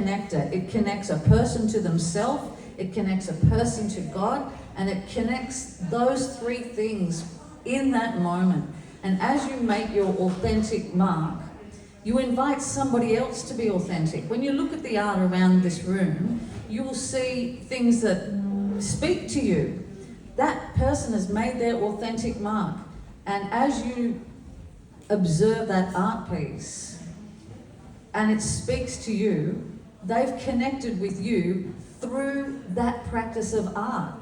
connector. It connects a person to themselves, it connects a person to God, and it connects those three things in that moment. And as you make your authentic mark, you invite somebody else to be authentic. When you look at the art around this room, you will see things that speak to you. That person has made their authentic mark. And as you observe that art piece and it speaks to you, they've connected with you through that practice of art.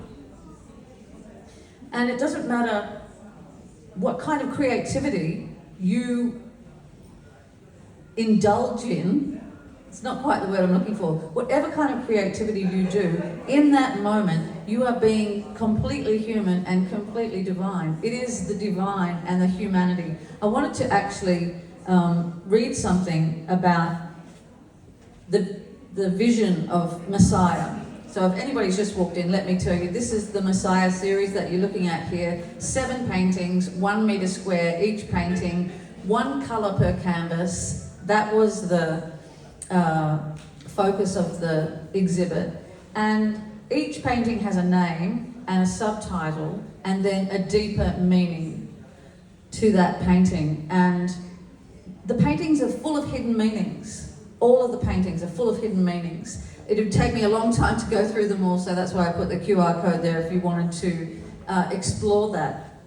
And it doesn't matter what kind of creativity you indulge in, it's not quite the word I'm looking for, whatever kind of creativity you do, in that moment, you are being completely human and completely divine. It is the divine and the humanity. I wanted to actually read something about the vision of Messiah. So if anybody's just walked in, let me tell you, this is the Messiah series that you're looking at here. 7 paintings, 1 meter square, each painting, 1 color per canvas. That was the focus of the exhibit. And each painting has a name and a subtitle and then a deeper meaning to that painting. And the paintings are full of hidden meanings. All of the paintings are full of hidden meanings. It would take me a long time to go through them all, so that's why I put the QR code there if you wanted to explore that.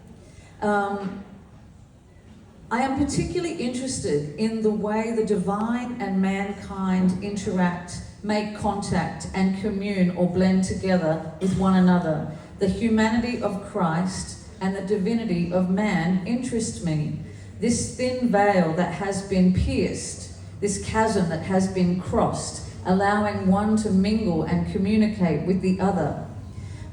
I am particularly interested in the way the divine and mankind interact, make contact, and commune or blend together with one another. The humanity of Christ and the divinity of man interest me. This thin veil that has been pierced, this chasm that has been crossed, allowing one to mingle and communicate with the other.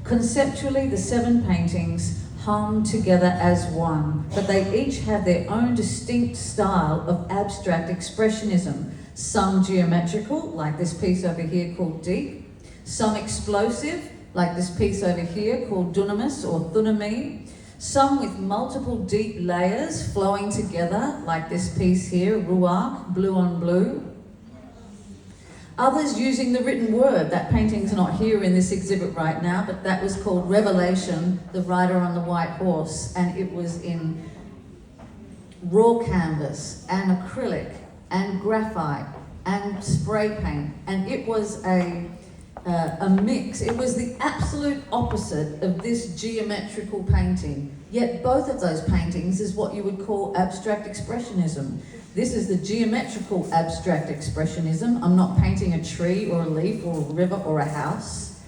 Conceptually, the 7 paintings hum together as one, but they each have their own distinct style of abstract expressionism. Some geometrical, like this piece over here called Deep. Some explosive, like this piece over here called Dunamis or Thunami. Some with multiple deep layers flowing together, like this piece here, Ruach, blue on blue. Others using the written word. That painting's not here in this exhibit right now, but that was called Revelation, the Rider on the White Horse, and it was in raw canvas and acrylic and graphite and spray paint, and it was a mix. It was the absolute opposite of this geometrical painting, yet both of those paintings is what you would call abstract expressionism. This is the geometrical abstract expressionism. I'm not painting a tree or a leaf or a river or a house.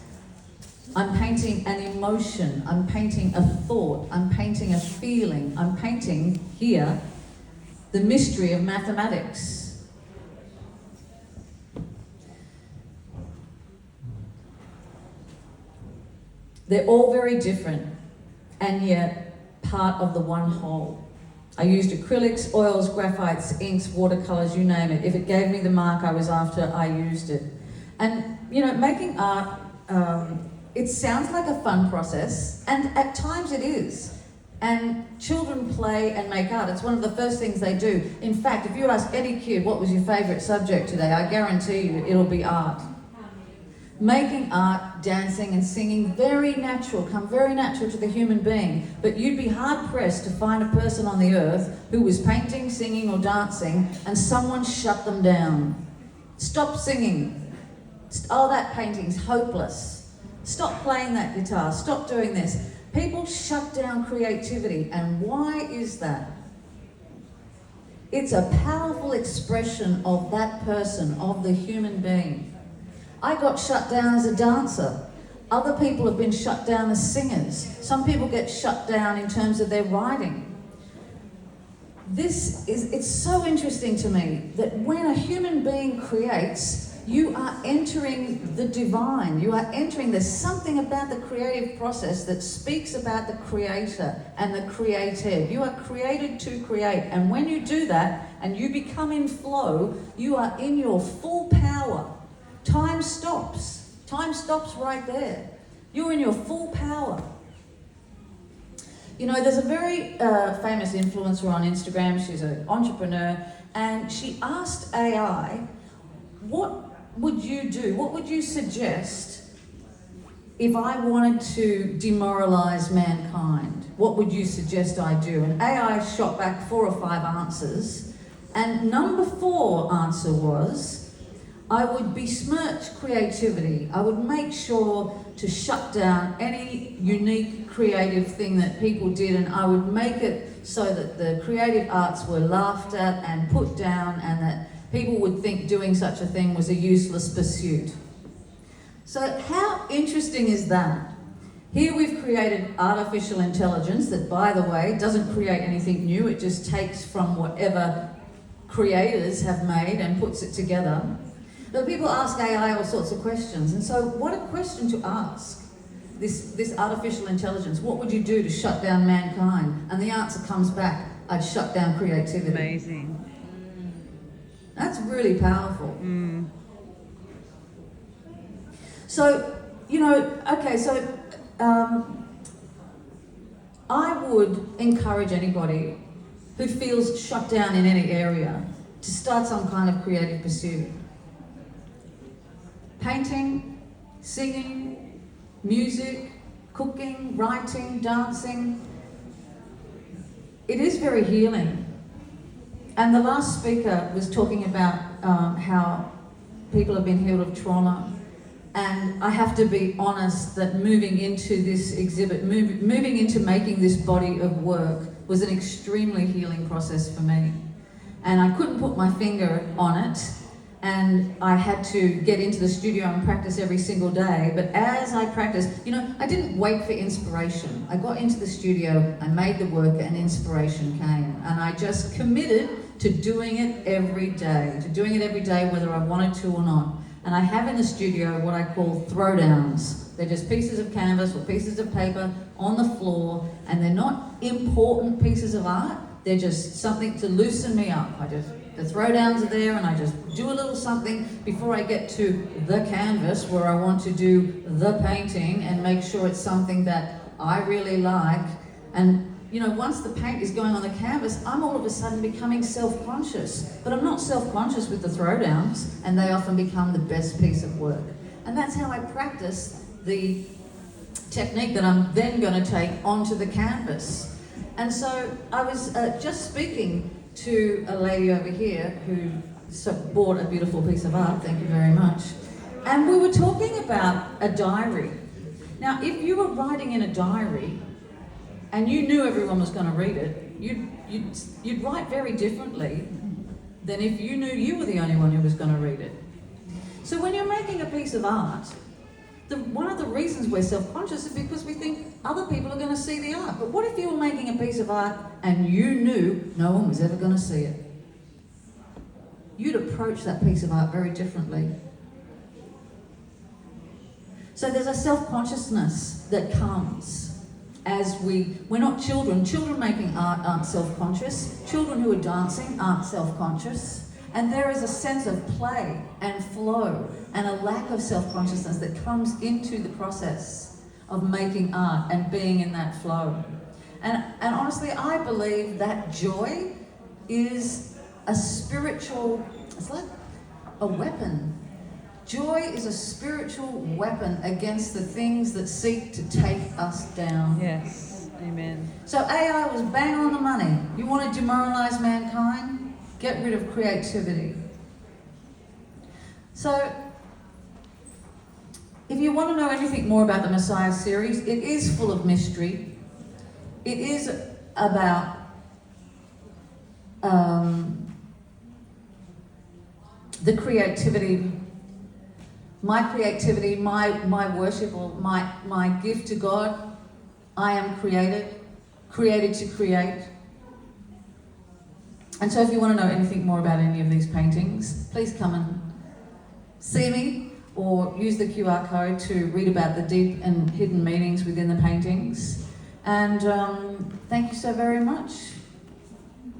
I'm painting an emotion. I'm painting a thought. I'm painting a feeling. I'm painting here the mystery of mathematics. They're all very different and yet part of the one whole. I used acrylics, oils, graphites, inks, watercolors, you name it. If it gave me the mark I was after, I used it. And, you know, making art, it sounds like a fun process, and at times it is. And children play and make art. It's one of the first things they do. In fact, if you ask any kid, what was your favorite subject today, I guarantee you it'll be art. Making art, dancing and singing, very natural, come very natural to the human being. But you'd be hard-pressed to find a person on the earth who was painting, singing or dancing and someone shut them down. Stop singing. Oh, that painting's hopeless. Stop playing that guitar. Stop doing this. People shut down creativity. And why is that? It's a powerful expression of that person, of the human being. I got shut down as a dancer. Other people have been shut down as singers. Some people get shut down in terms of their writing. It's so interesting to me that when a human being creates, you are entering the divine. You are entering, there's something about the creative process that speaks about the creator and the created. You are created to create. And when you do that and you become in flow, you are in your full power. Time stops. Time stops right there. You're in your full power. You know, there's a very famous influencer on Instagram. She's an entrepreneur, and she asked AI, what would you do? What would you suggest if I wanted to demoralize mankind? What would you suggest I do? And AI shot back 4 or 5 answers, and number 4 answer was, I would besmirch creativity. I would make sure to shut down any unique creative thing that people did, and I would make it so that the creative arts were laughed at and put down, and that people would think doing such a thing was a useless pursuit. So how interesting is that? Here we've created artificial intelligence that, by the way, doesn't create anything new. It just takes from whatever creators have made and puts it together. But people ask AI all sorts of questions. And so what a question to ask this artificial intelligence. What would you do to shut down mankind? And the answer comes back, I'd shut down creativity. Amazing. That's really powerful. So, I would encourage anybody who feels shut down in any area to start some kind of creative pursuit. Painting, singing, music, cooking, writing, dancing. It is very healing. And the last speaker was talking about how people have been healed of trauma. And I have to be honest that moving into this exhibit, moving into making this body of work was an extremely healing process for me. And I couldn't put my finger on it, and I had to get into the studio and practice every single day. But as I practiced, I didn't wait for inspiration. I got into the studio, I made the work, and inspiration came. And I just committed to doing it every day, whether I wanted to or not. And I have in the studio what I call throwdowns. They're just pieces of canvas or pieces of paper on the floor, and they're not important pieces of art. They're just something to loosen me up. The throwdowns are there, and I just do a little something before I get to the canvas where I want to do the painting and make sure it's something that I really like. And once the paint is going on the canvas, I'm all of a sudden becoming self-conscious. But I'm not self-conscious with the throwdowns, and they often become the best piece of work. And that's how I practice the technique that I'm then going to take onto the canvas. And so I was just speaking to a lady over here who bought a beautiful piece of art, thank you very much. And we were talking about a diary. Now, if you were writing in a diary, and you knew everyone was going to read it, you'd write very differently than if you knew you were the only one who was going to read it. So when you're making a piece of art, one of the reasons we're self-conscious is because we think other people are going to see the art. But what if you were making a piece of art and you knew no one was ever going to see it? You'd approach that piece of art very differently. So there's a self-consciousness that comes as we're not children. Children making art aren't self-conscious. Children who are dancing aren't self-conscious. And there is a sense of play and flow and a lack of self-consciousness that comes into the process of making art and being in that flow. And honestly, I believe that joy is a spiritual, it's like a weapon. Joy is a spiritual weapon against the things that seek to take us down. Yes, amen. So AI was bang on the money. You want to demoralize mankind? Get rid of creativity. So, if you want to know anything more about the Messiah series, it is full of mystery. It is about the creativity, my worship, or my gift to God. I am created to create. And so if you want to know anything more about any of these paintings, please come and see me or use the QR code to read about the deep and hidden meanings within the paintings. And thank you so very much.